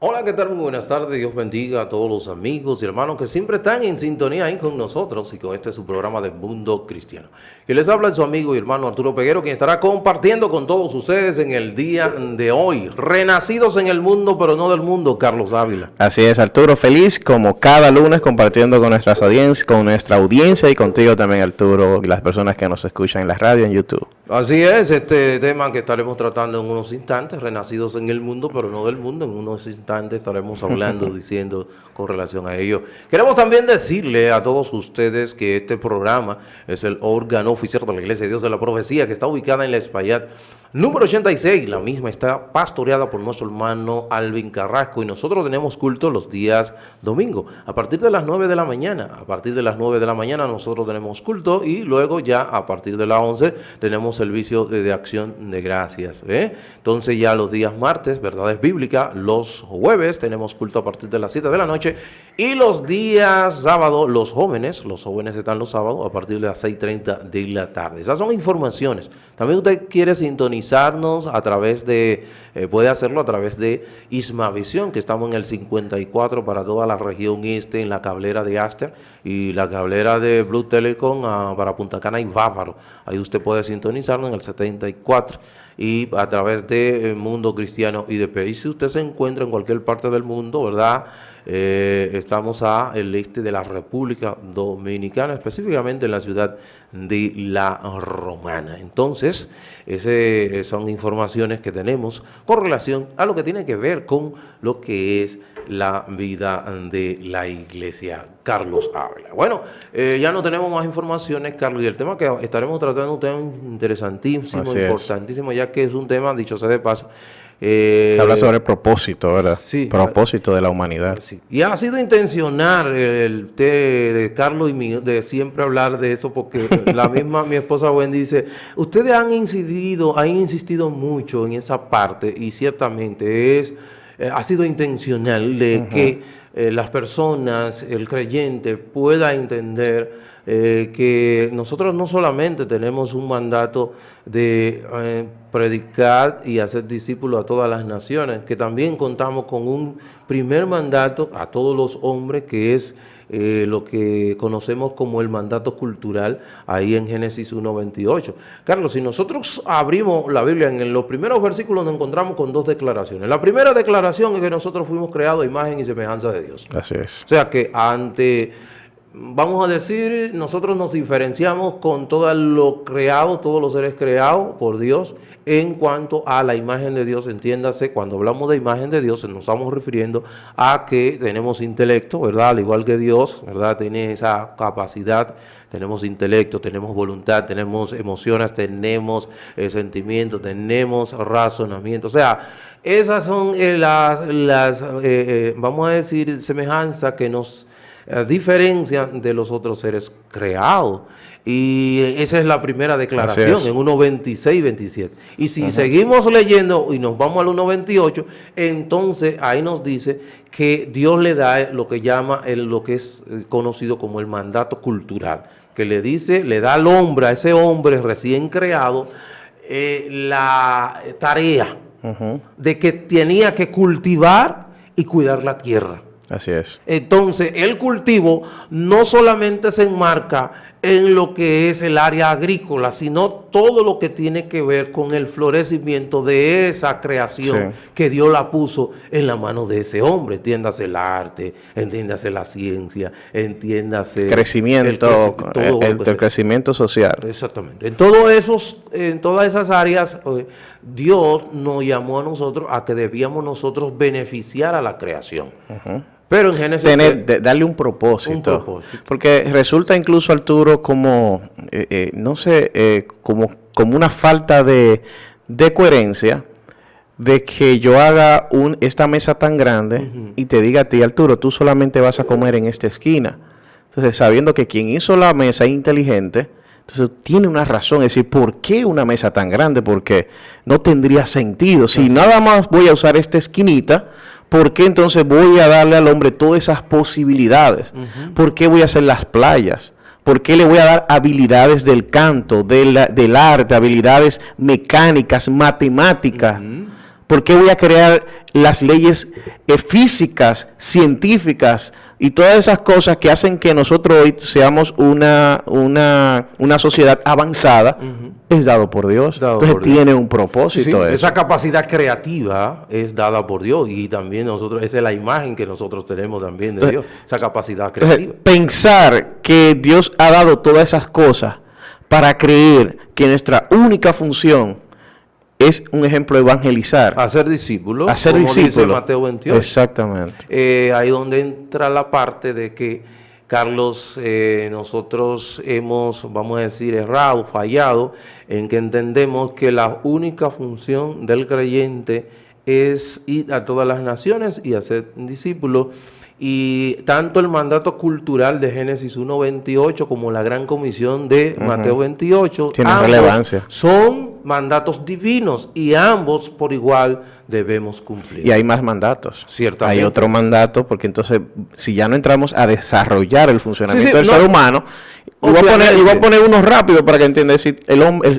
Hola, ¿qué tal? Muy buenas tardes. Dios bendiga a todos los amigos y hermanos que siempre están en sintonía ahí con nosotros y con este su programa de Mundo Cristiano. Que les habla su amigo y hermano Arturo Peguero, quien estará compartiendo con todos ustedes en el día de hoy. Renacidos en el mundo, pero no del mundo, Carlos Ávila. Así es, Arturo, feliz como cada lunes compartiendo con nuestras audiencias, con nuestra audiencia y contigo también, Arturo, y las personas que nos escuchan en la radio, en YouTube. Así es, este tema que estaremos tratando en unos instantes, renacidos en el mundo, pero no del mundo, en unos instantes estaremos hablando, diciendo con relación a ello. Queremos también decirle a todos ustedes que este programa es el órgano oficial de la Iglesia de Dios de la Profecía, que está ubicada en La Espaillat, número 86. La misma está pastoreada por nuestro hermano Alvin Carrasco y nosotros tenemos culto los días domingo, a partir de las 9 de la mañana. A partir de las 9 de la mañana nosotros tenemos culto y luego ya a partir de las 11 tenemos servicio de acción de gracias. Entonces ya los días martes, verdades bíblicas, los jueves tenemos culto a partir de las 7 de la noche y los días sábado, los jóvenes están los sábados a partir de las 6:30 de la tarde. Esas son informaciones. También usted quiere sintonizarnos a través de, puede hacerlo a través de Ismavisión, que estamos en el 54 para toda la región este, en la cablera de Aster y la cablera de Blue Telecom para Punta Cana y Bávaro. Ahí usted puede sintonizarnos en el 74 y a través de Mundo Cristiano IDP. Y si usted se encuentra en cualquier parte del mundo, ¿verdad? Estamos al este de la República Dominicana, específicamente en la ciudad de La Romana. Entonces, esas son informaciones que tenemos con relación a lo que tiene que ver con lo que es la vida de la iglesia. Carlos Ávila. Bueno, ya no tenemos más informaciones, Carlos, y el tema que estaremos tratando es un tema interesantísimo, importantísimo, ya que es un tema, dicho sea de paso, habla sobre el propósito, ¿verdad? Sí. Propósito de la humanidad. Sí. Y ha sido intencional el de Carlos y mío de siempre hablar de eso, porque la misma mi esposa Wendy dice, ustedes han insistido mucho en esa parte, y ciertamente ha sido intencional de que las personas, el creyente, pueda entender que nosotros no solamente tenemos un mandato de predicar y hacer discípulos a todas las naciones, que también contamos con un primer mandato a todos los hombres, que es lo que conocemos como el mandato cultural, ahí en Génesis 1:28. Carlos, si nosotros abrimos la Biblia, en los primeros versículos nos encontramos con dos declaraciones. La primera declaración es que nosotros fuimos creados a imagen y semejanza de Dios. Así es. O sea que vamos a decir, nosotros nos diferenciamos con todo lo creado, todos los seres creados por Dios en cuanto a la imagen de Dios. Entiéndase, cuando hablamos de imagen de Dios nos estamos refiriendo a que tenemos intelecto, ¿verdad? Al igual que Dios, ¿verdad? Tiene esa capacidad, tenemos intelecto, tenemos voluntad, tenemos emociones, tenemos sentimientos, tenemos razonamiento. O sea, esas son vamos a decir, semejanzas que nos diferencia de los otros seres creados. Y esa es la primera declaración en 1:26 y 27. Y si seguimos leyendo y nos vamos al 1:28, entonces ahí nos dice que Dios le da lo que llama lo que es conocido como el mandato cultural, que le da al hombre, a ese hombre recién creado, la tarea de que tenía que cultivar y cuidar la tierra. Así es. Entonces, el cultivo no solamente se enmarca en lo que es el área agrícola, sino todo lo que tiene que ver con el florecimiento de esa creación que Dios la puso en la mano de ese hombre. Entiéndase el arte, entiéndase la ciencia, entiéndase crecimiento, el crecimiento social. Exactamente. En todas esas áreas, Dios nos llamó a nosotros a que debíamos nosotros beneficiar a la creación. Pero en Génesis darle un propósito. Porque resulta incluso, Arturo, como, no sé, como una falta de coherencia de que yo haga esta mesa tan grande y te diga a ti, Arturo, tú solamente vas a comer en esta esquina. Entonces, sabiendo que quien hizo la mesa es inteligente, entonces tiene una razón, es decir, ¿por qué una mesa tan grande? Porque no tendría sentido. Si nada más voy a usar esta esquinita, ¿por qué entonces voy a darle al hombre todas esas posibilidades? ¿Por qué voy a hacer las playas? ¿Por qué le voy a dar habilidades del canto, del arte, habilidades mecánicas, matemáticas? ¿Por qué voy a crear las leyes físicas, científicas y todas esas cosas que hacen que nosotros hoy seamos una sociedad avanzada? Es dado por Dios. Entonces tiene un propósito. Sí, esa capacidad creativa es dada por Dios y también nosotros, esa es la imagen que nosotros tenemos también de Dios, esa capacidad creativa. Pensar que Dios ha dado todas esas cosas para creer que nuestra única función es un ejemplo de evangelizar. Hacer discípulos. Hacer como discípulos. Dice Mateo 28. Exactamente. Ahí donde entra la parte de que, Carlos, nosotros hemos, vamos a decir, errado, fallado, en que entendemos que la única función del creyente es ir a todas las naciones y hacer discípulos. Y tanto el mandato cultural de Génesis 1:28 como la gran comisión de Mateo 28 tienen relevancia. Son mandatos divinos y ambos por igual debemos cumplir. Y hay más mandatos. Ciertamente. Hay otro mandato, porque entonces, si ya no entramos a desarrollar el funcionamiento del ser humano, y voy a poner uno rápido para que entiendan. Es decir,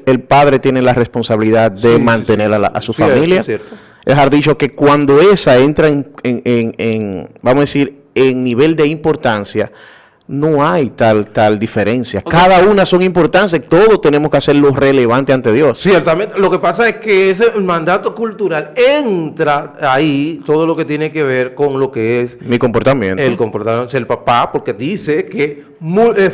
el padre tiene la responsabilidad de mantener a su familia. Cierto. Dejar dicho que cuando esa entra en, vamos a decir, en nivel de importancia, no hay tal diferencia. Cada una son importantes, todos tenemos que hacerlo relevante ante Dios. Ciertamente, lo que pasa es que ese mandato cultural entra ahí todo lo que tiene que ver con lo que es mi comportamiento. El comportamiento del papá, porque dice que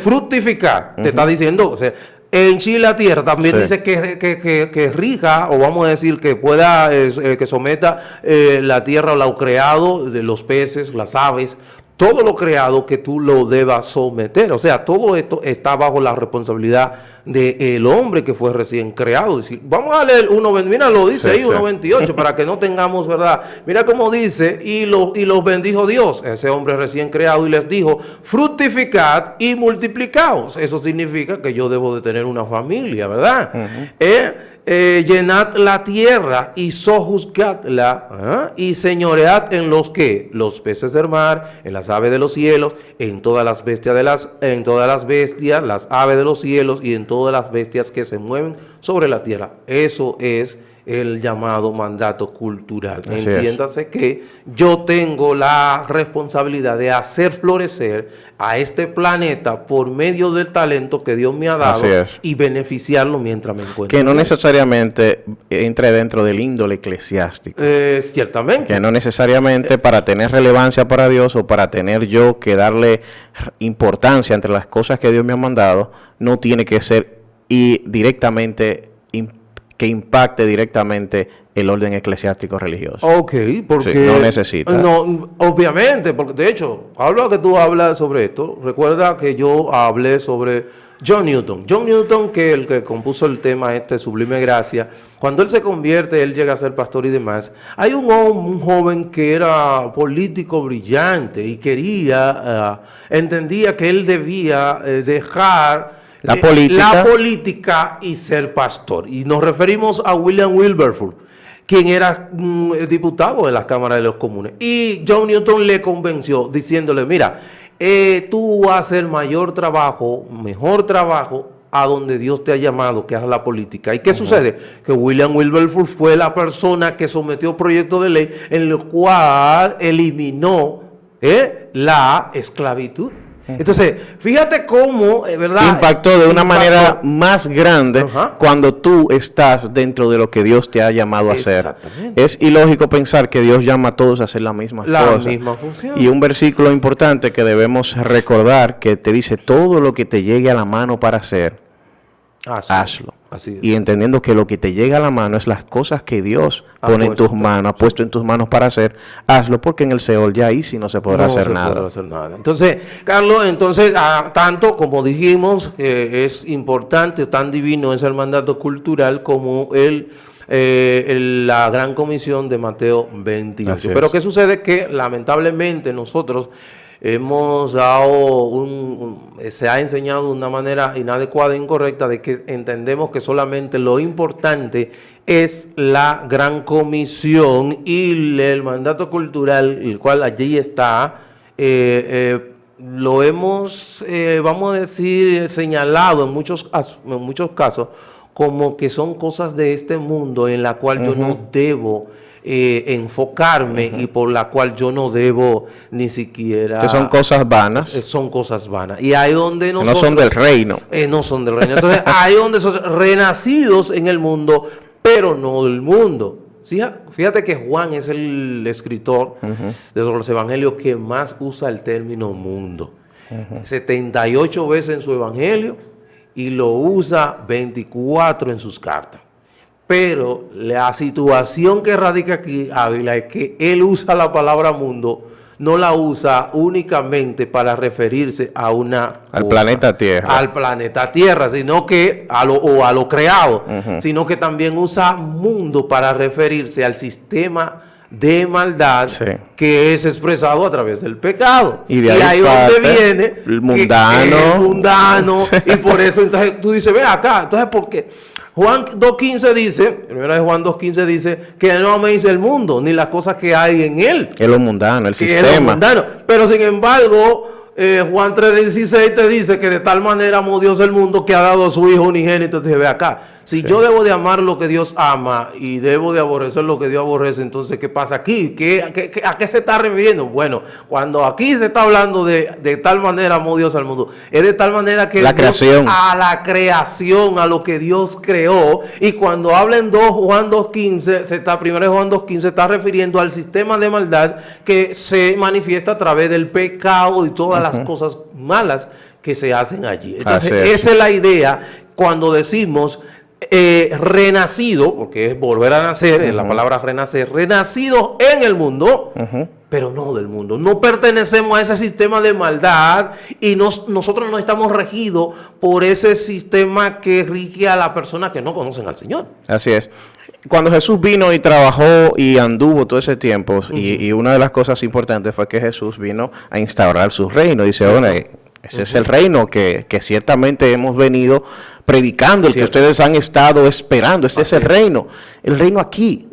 fructificar, te está diciendo, o sea, henchir la tierra, también dice que rija, o vamos a decir que pueda, que someta la tierra a lo creado, de los peces, las aves, todo lo creado que tú lo debas someter. O sea, todo esto está bajo la responsabilidad del hombre que fue recién creado. Es decir, vamos a leer 1.28, mira, lo dice ahí 1.28, para que no tengamos, ¿verdad? Mira cómo dice, y los bendijo Dios, ese hombre recién creado, y les dijo, fructificad y multiplicaos. Eso significa que yo debo de tener una familia, ¿verdad? Llenad la tierra y sojuzgadla, y señoread en los que los peces del mar, en las aves de los cielos, en todas las bestias las aves de los cielos y en todas las bestias que se mueven sobre la tierra. Eso es el llamado mandato cultural. Entiéndase que yo tengo la responsabilidad de hacer florecer a este planeta por medio del talento que Dios me ha dado y beneficiarlo mientras me encuentro. Que no necesariamente entre dentro del índole eclesiástico. Ciertamente. Que no necesariamente para tener relevancia para Dios o para tener yo que darle importancia entre las cosas que Dios me ha mandado, no tiene que ser directamente que impacte directamente el orden eclesiástico religioso. Ok, porque... Sí, no necesita. No, obviamente, porque de hecho, hablo que tú hablas sobre esto. Recuerda que yo hablé sobre John Newton. John Newton, que el que compuso el tema Sublime Gracia, cuando él se convierte, él llega a ser pastor y demás. Hay un joven que era político brillante y entendía que él debía dejar la política y ser pastor. Y nos referimos a William Wilberforce, quien era diputado de la Cámara de los Comunes. Y John Newton le convenció diciéndole, mira, tú vas a hacer mejor trabajo a donde Dios te ha llamado, que es la política. ¿Y qué sucede? Que William Wilberforce fue la persona que sometió proyecto de ley en el cual eliminó la esclavitud. Entonces, fíjate cómo, ¿verdad? Impactó de una manera más grande cuando tú estás dentro de lo que Dios te ha llamado a hacer. Es ilógico pensar que Dios llama a todos a hacer la misma función. Y un versículo importante que debemos recordar que te dice, todo lo que te llegue a la mano para hacer, hazlo. Y entendiendo que lo que te llega a la mano es las cosas que Dios pone en tus manos, ha puesto en tus manos para hacer, hazlo, porque en el Seol ya ahí sí no se podrá hacer nada. Entonces, Carlos, tanto como dijimos, es importante, tan divino es el mandato cultural como la gran comisión de Mateo 28. Pero ¿qué sucede? Que lamentablemente nosotros hemos dado se ha enseñado de una manera inadecuada e incorrecta de que entendemos que solamente lo importante es la gran comisión y el mandato cultural, el cual allí está, lo hemos, vamos a decir, señalado en muchos casos como que son cosas de este mundo en la cual yo no debo enfocarme y por la cual yo no debo ni siquiera... Que son cosas vanas. Son cosas vanas. Y ahí donde nosotros... No son del reino. No son del reino. Entonces, ahí donde son renacidos en el mundo, pero no del mundo. Fíjate que Juan es el escritor de los evangelios que más usa el término mundo. 78 veces en su evangelio y lo usa 24 en sus cartas. Pero la situación que radica aquí, Ávila, es que él usa la palabra mundo, no la usa únicamente para referirse a al planeta Tierra. Al planeta Tierra, sino que a lo creado, sino que también usa mundo para referirse al sistema de maldad que es expresado a través del pecado. Y de ahí donde viene el mundano. El mundano. Y por eso entonces tú dices, ve acá, entonces ¿por qué? Juan 2.15 dice, primera de Juan 2.15 dice que no améis el mundo, ni las cosas que hay en él. Es lo mundano, el sistema. Es lo mundano. Pero sin embargo, Juan 3.16 te dice que de tal manera amó Dios el mundo que ha dado a su Hijo unigénito. Entonces ve acá, si yo debo de amar lo que Dios ama y debo de aborrecer lo que Dios aborrece, entonces ¿qué pasa aquí? ¿A qué se está refiriendo? Bueno, cuando aquí se está hablando de tal manera amó Dios al mundo, es de tal manera que la creación. A la creación, a lo que Dios creó. Y cuando habla en Juan 2.15, primero Juan 2.15 se está refiriendo al sistema de maldad que se manifiesta a través del pecado y todas las cosas malas que se hacen allí. Entonces, esa es la idea cuando decimos renacido, porque es volver a nacer, es la palabra renacer, renacido en el mundo, pero no del mundo. No pertenecemos a ese sistema de maldad y nosotros no estamos regidos por ese sistema que rige a las personas que no conocen al Señor. Así es. Cuando Jesús vino y trabajó y anduvo todo ese tiempo, y una de las cosas importantes fue que Jesús vino a instaurar su reino. Dice, bueno, ese es el reino que ciertamente hemos venido predicando, el que ustedes han estado esperando. Este es el reino aquí,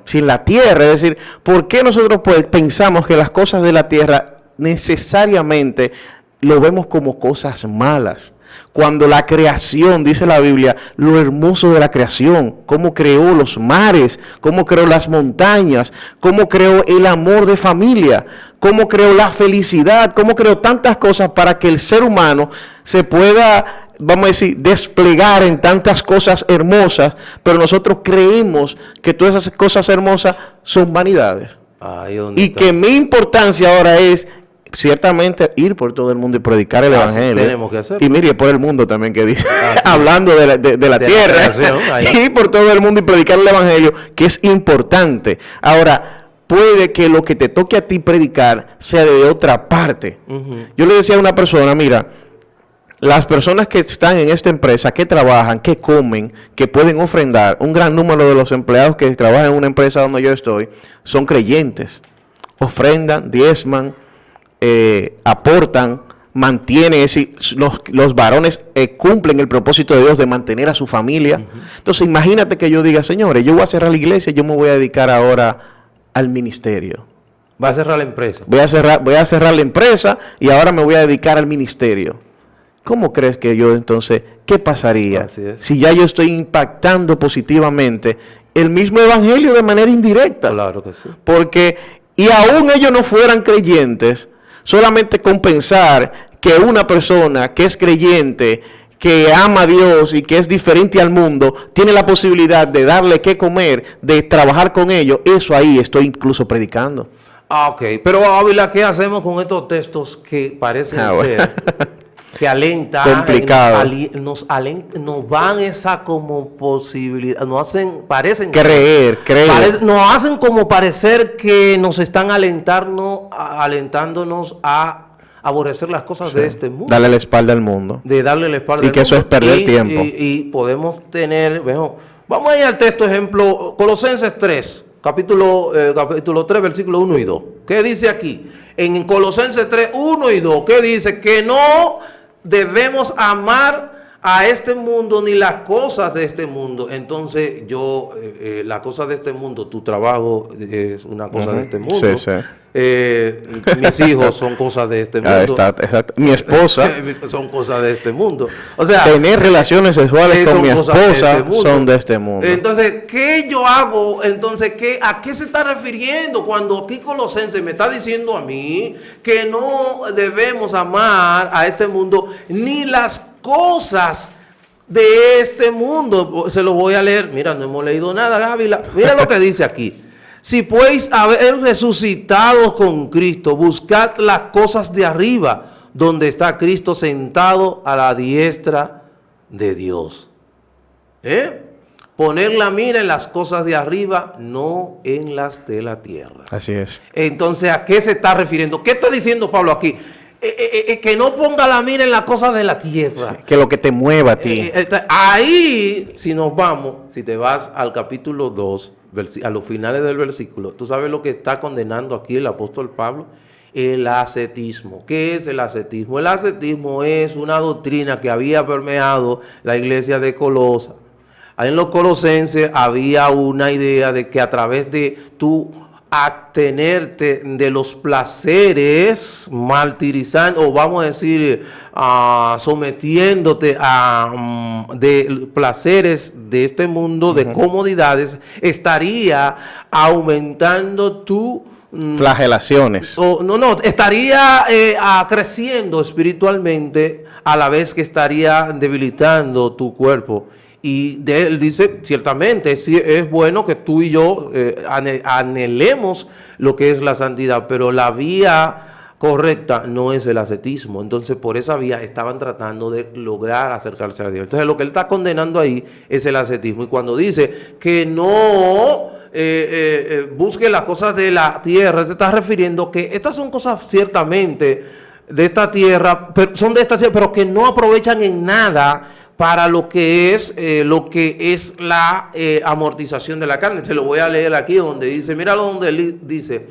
sin la tierra. Es decir, ¿por qué nosotros pensamos que las cosas de la tierra necesariamente lo vemos como cosas malas? Cuando la creación, dice la Biblia, lo hermoso de la creación, cómo creó los mares, cómo creó las montañas, cómo creó el amor de familia, cómo creó la felicidad, cómo creó tantas cosas para que el ser humano se pueda, vamos a decir, desplegar en tantas cosas hermosas, pero nosotros creemos que todas esas cosas hermosas son vanidades. Y que mi importancia ahora es ciertamente ir por todo el mundo y predicar el evangelio. Tenemos que hacerlo. Y mire, por el mundo también que dice, hablando de la tierra, ir por todo el mundo y predicar el evangelio, que es importante. Ahora, puede que lo que te toque a ti predicar sea de otra parte. Yo le decía a una persona, mira, las personas que están en esta empresa, que trabajan, que comen, que pueden ofrendar, un gran número de los empleados que trabajan en una empresa donde yo estoy, son creyentes. Ofrendan, diezman, aportan, mantienen, es decir, los varones cumplen el propósito de Dios de mantener a su familia. Entonces imagínate que yo diga, señores, yo voy a cerrar la iglesia, yo me voy a dedicar ahora al ministerio. Va a cerrar la empresa. Voy a cerrar la empresa y ahora me voy a dedicar al ministerio. ¿Cómo crees que yo entonces, qué pasaría si ya yo estoy impactando positivamente el mismo evangelio de manera indirecta? Claro que sí. Porque, y aún ellos no fueran creyentes, solamente con pensar que una persona que es creyente, que ama a Dios y que es diferente al mundo, tiene la posibilidad de darle qué comer, de trabajar con ellos, eso ahí estoy incluso predicando. Ok, pero Ávila, ¿qué hacemos con estos textos que parecen ser, que alentan, nos dan esa como posibilidad, nos hacen como parecer que nos están alentándonos a aborrecer las cosas de este mundo. Darle la espalda al mundo. De darle la espalda al mundo. Y que eso es perder tiempo. Y podemos tener, vamos a ir al texto ejemplo, Colosenses 3, capítulo 3, versículos 1 y 2. ¿Qué dice aquí? En Colosenses 3, 1 y 2, ¿qué dice? Que no debemos amar a este mundo ni las cosas de este mundo. Entonces las cosas de este mundo, tu trabajo es una cosa de este mundo. mis hijos son cosas de este mundo. Exacto. Mi esposa. Son cosas de este mundo. O sea, tener relaciones sexuales con mi esposa son de este mundo. Entonces, ¿qué yo hago? Entonces, ¿a qué se está refiriendo cuando aquí Colosenses me está diciendo a mí que no debemos amar a este mundo ni las cosas de este mundo? Se lo voy a leer. Mira, no hemos leído nada, Gávila. Mira lo que dice aquí. Si podéis haber resucitado con Cristo, buscad las cosas de arriba, donde está Cristo sentado a la diestra de Dios. Poner la mira en las cosas de arriba, no en las de la tierra. Así es. Entonces, ¿a qué se está refiriendo? ¿Qué está diciendo Pablo aquí? Que no ponga la mira en las cosas de la tierra. Sí, que lo que te mueva a ti. Ahí, si nos vamos, si te vas al capítulo 2, a los finales del versículo, tú sabes lo que está condenando aquí el apóstol Pablo: el ascetismo. ¿Qué es el ascetismo? El ascetismo es una doctrina que había permeado la iglesia de Colosa. En los colosenses había una idea de que a través de tu abstenerte de los placeres, martirizando, o vamos a decir, sometiéndote a de placeres de este mundo, de comodidades, estaría aumentando tu flagelaciones. Estaría creciendo espiritualmente, a la vez que estaría debilitando tu cuerpo. Y él dice, ciertamente, es bueno que tú y yo anhelemos lo que es la santidad, pero la vía correcta no es el ascetismo. Entonces, por esa vía estaban tratando de lograr acercarse a Dios. Entonces, lo que él está condenando ahí es el ascetismo. Y cuando dice que no busque las cosas de la tierra, se está refiriendo que estas son cosas ciertamente de esta tierra, son de esta tierra, pero que no aprovechan en nada para lo que es la amortización de la carne. Se lo voy a leer aquí donde dice, míralo donde dice,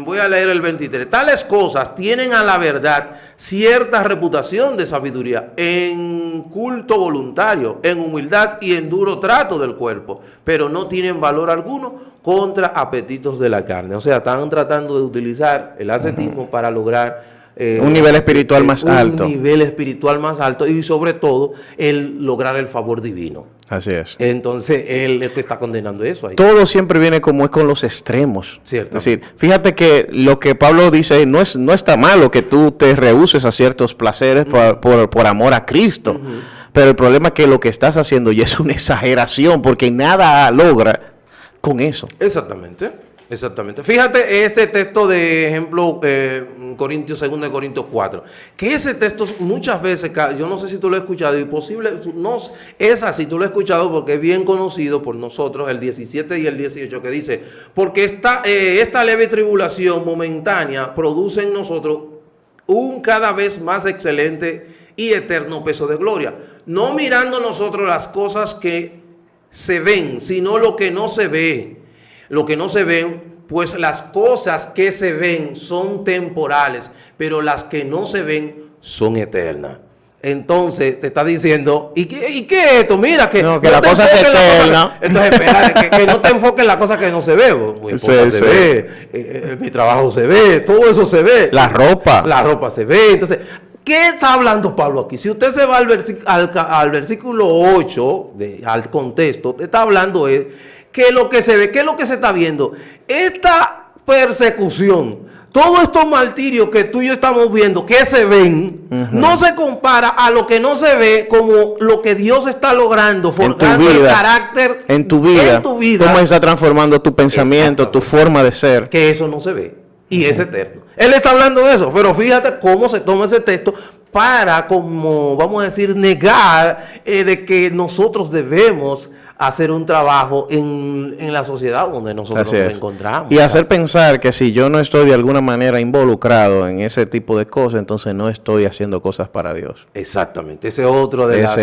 voy a leer el 23. Tales cosas tienen a la verdad cierta reputación de sabiduría, en culto voluntario, en humildad y en duro trato del cuerpo, pero no tienen valor alguno contra apetitos de la carne. O sea, están tratando de utilizar el ascetismo para lograr un nivel espiritual más alto. Un nivel espiritual más alto y sobre todo el lograr el favor divino. Así es. Entonces él está condenando eso ahí. Todo siempre viene como es con los extremos. Cierto. Es decir, fíjate que lo que Pablo dice no está malo que tú te rehuses a ciertos placeres por amor a Cristo. Pero el problema es que lo que estás haciendo ya es una exageración, porque nada logra con eso. Exactamente. Fíjate este texto de ejemplo, 2 Corintios 4, que ese texto muchas veces, yo no sé si tú lo has escuchado, y posible, no es así, tú lo has escuchado porque es bien conocido por nosotros, el 17 y el 18, que dice, porque esta leve tribulación momentánea produce en nosotros un cada vez más excelente y eterno peso de gloria, no mirando nosotros las cosas que se ven, sino lo que no se ve. Lo que no se ven, pues las cosas que se ven son temporales, pero las que no se ven son eternas. Entonces te está diciendo, ¿y qué es esto? Mira, que no la cosa es eterna. Entonces espera, que no te enfoques en la cosa que no se ve. Mi esposa se ve, mi trabajo se ve, todo eso se ve. La ropa se ve. Entonces, ¿qué está hablando Pablo aquí? Si usted se va al versículo 8, al contexto, te está hablando que lo que se ve, ¿qué es lo que se está viendo? Esta persecución, todos estos martirios que tú y yo estamos viendo, que se ven, no se compara a lo que no se ve, como lo que Dios está logrando, forjando el carácter en tu vida. Cómo está transformando tu pensamiento, tu forma de ser. Que eso no se ve y es eterno. Él está hablando de eso, pero fíjate cómo se toma ese texto para, como vamos a decir, negar de que nosotros debemos hacer un trabajo en la sociedad donde nosotros nos encontramos. Y hacer pensar que si yo no estoy de alguna manera involucrado en ese tipo de cosas, entonces no estoy haciendo cosas para Dios. Exactamente. Ese es otro de los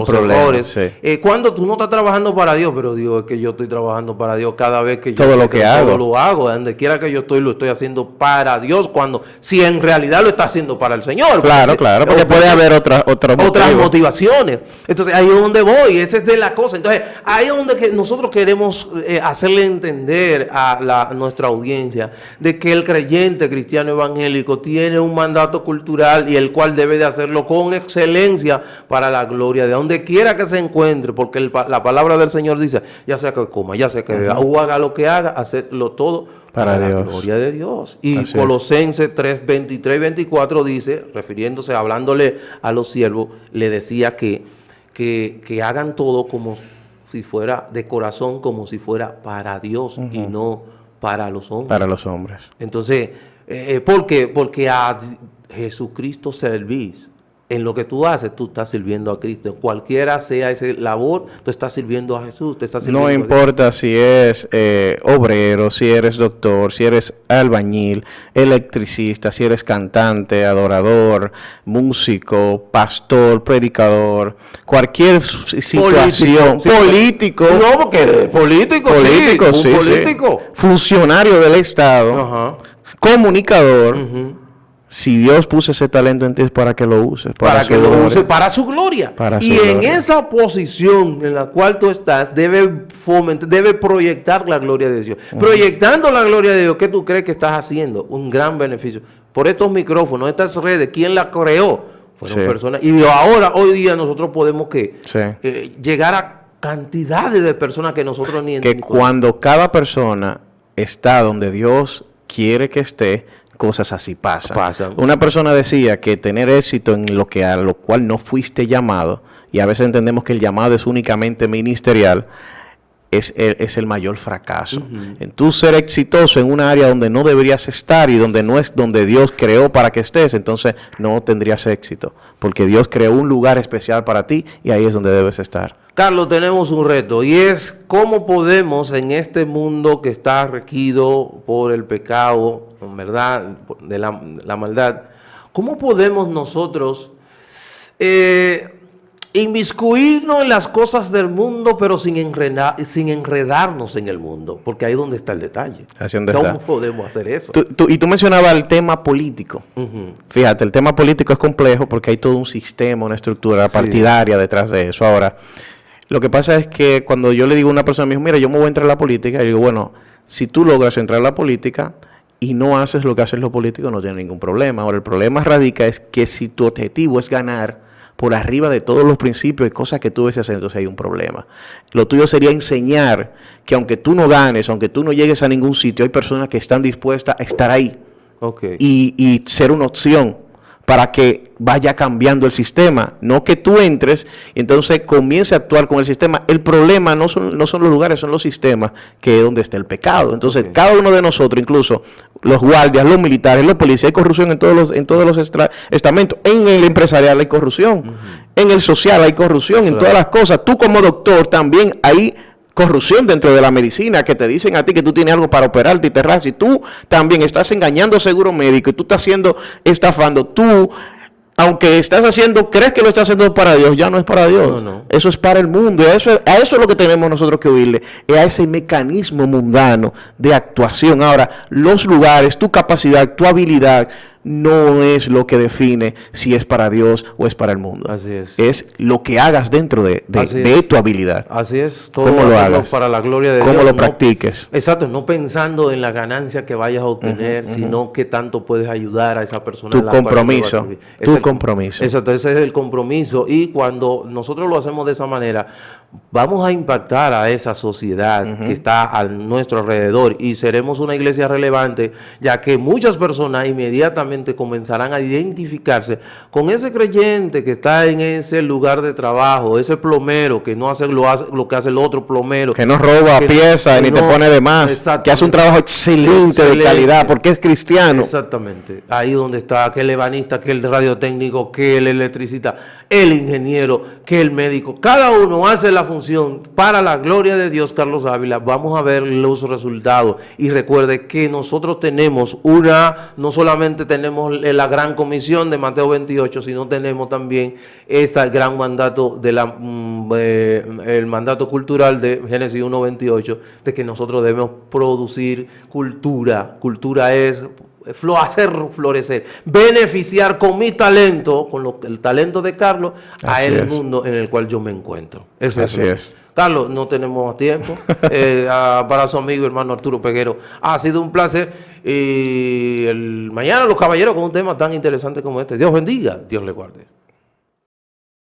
problema. Sí. Cuando tú no estás trabajando para Dios, pero digo, es que yo estoy trabajando para Dios cada vez que yo todo lo que hago. Todo lo hago, donde quiera que yo estoy, lo estoy haciendo para Dios, cuando si en realidad lo está haciendo para el Señor. Claro, porque puede haber otras motivaciones. Entonces ahí es donde voy, esa es de la cosa. Entonces ahí es donde nosotros queremos hacerle entender a nuestra audiencia de que el creyente cristiano evangélico tiene un mandato cultural y el cual debe de hacerlo con excelencia para la gloria de donde quiera que se encuentre, porque la palabra del Señor dice, ya sea que coma, ya sea que beba, o haga lo que haga, hacerlo todo para la gloria de Dios. Y así Colosenses 3, 23 y 24 dice, refiriéndose, hablándole a los siervos, le decía que hagan todo como si fuera de corazón, como si fuera para Dios y no para los hombres. Para los hombres. Entonces, ¿por qué? Porque a Jesucristo servís. En lo que tú haces, tú estás sirviendo a Cristo. Cualquiera sea esa labor, tú estás sirviendo a Jesús. Te estás sirviendo no importa si es obrero, si eres doctor, si eres albañil, electricista, si eres cantante, adorador, músico, pastor, predicador, cualquier situación. Político. No, porque político, funcionario del Estado, comunicador. Si Dios puso ese talento en ti es para que lo uses. Para que lo uses para su gloria. Y en esa posición en la cual tú estás, debe proyectar la gloria de Dios. Proyectando la gloria de Dios, ¿qué tú crees que estás haciendo? Un gran beneficio. Por estos micrófonos, estas redes, ¿quién la creó? Fueron personas. Y hoy día nosotros podemos llegar a cantidades de personas que nosotros ni entendemos. Que cuando cada persona está donde Dios quiere que esté, cosas así pasan. Una persona decía que tener éxito en a lo cual no fuiste llamado, y a veces entendemos que el llamado es únicamente ministerial, es el mayor fracaso. En tú ser exitoso en una área donde no deberías estar y donde no es donde Dios creó para que estés, entonces no tendrías éxito, porque Dios creó un lugar especial para ti y ahí es donde debes estar. Carlos, tenemos un reto y es cómo podemos en este mundo que está regido por el pecado, ¿verdad?, de la maldad, ¿cómo podemos nosotros inmiscuirnos en las cosas del mundo, pero sin enredarnos en el mundo? Porque ahí es donde está el detalle. ¿Cómo podemos hacer eso? Y tú mencionabas el tema político. Fíjate, el tema político es complejo porque hay todo un sistema, una estructura partidaria detrás de eso. Ahora, lo que pasa es que cuando yo le digo a una persona, me dijo, mira, yo me voy a entrar a la política, y digo, bueno, si tú logras entrar a la política y no haces lo que hacen los políticos, no tienes ningún problema. Ahora, el problema radica es que si tu objetivo es ganar por arriba de todos los principios y cosas que tú debes hacer, entonces hay un problema. Lo tuyo sería enseñar que aunque tú no ganes, aunque tú no llegues a ningún sitio, hay personas que están dispuestas a estar ahí y ser una opción para que vaya cambiando el sistema, no que tú entres y entonces comience a actuar con el sistema. El problema no son los lugares, son los sistemas, que es donde está el pecado. Entonces, cada uno de nosotros, incluso los guardias, los militares, los policías, hay corrupción en todos los estamentos. En el empresarial hay corrupción, en el social hay corrupción, en todas las cosas. Tú como doctor también hay corrupción dentro de la medicina, que te dicen a ti que tú tienes algo para operarte y te rasas, y tú también estás engañando al seguro médico y tú estás estafando. Tú, aunque crees que lo estás haciendo para Dios, ya no es para Dios. No. Eso es para el mundo. A eso es lo que tenemos nosotros que oírle, es a ese mecanismo mundano de actuación. Ahora, los lugares, tu capacidad, tu habilidad, no es lo que define si es para Dios o es para el mundo. Así es. Es lo que hagas dentro de tu habilidad. Así es. Todo cómo lo hagas. Para la gloria de Dios. Cómo lo practiques. Exacto. No pensando en la ganancia que vayas a obtener, sino que tanto puedes ayudar a esa persona. Tu compromiso. Compromiso. Exacto. Ese es el compromiso. Y cuando nosotros lo hacemos de esa manera, vamos a impactar a esa sociedad que está a nuestro alrededor y seremos una iglesia relevante, ya que muchas personas inmediatamente comenzarán a identificarse con ese creyente que está en ese lugar de trabajo, ese plomero que no hace lo que hace el otro plomero, que no roba piezas ni te pone de más, que hace un trabajo excelente de calidad porque es cristiano. Exactamente. Ahí donde está aquel ebanista, que el radiotécnico, que el electricista, el ingeniero, que el médico. Cada uno hace la función para la gloria de Dios. Carlos Ávila, vamos a ver los resultados. Y recuerde que nosotros tenemos no solamente tenemos la gran comisión de Mateo 28, sino tenemos también este gran mandato el mandato cultural de Génesis 1:28, de que nosotros debemos producir cultura. Cultura es hacer florecer, beneficiar con mi talento, con el talento de Carlos, a el mundo en el cual yo me encuentro. Así es. Carlos, no tenemos tiempo. Para su amigo hermano Arturo Peguero, ha sido un placer. Y mañana los caballeros con un tema tan interesante como este. Dios bendiga, Dios le guarde.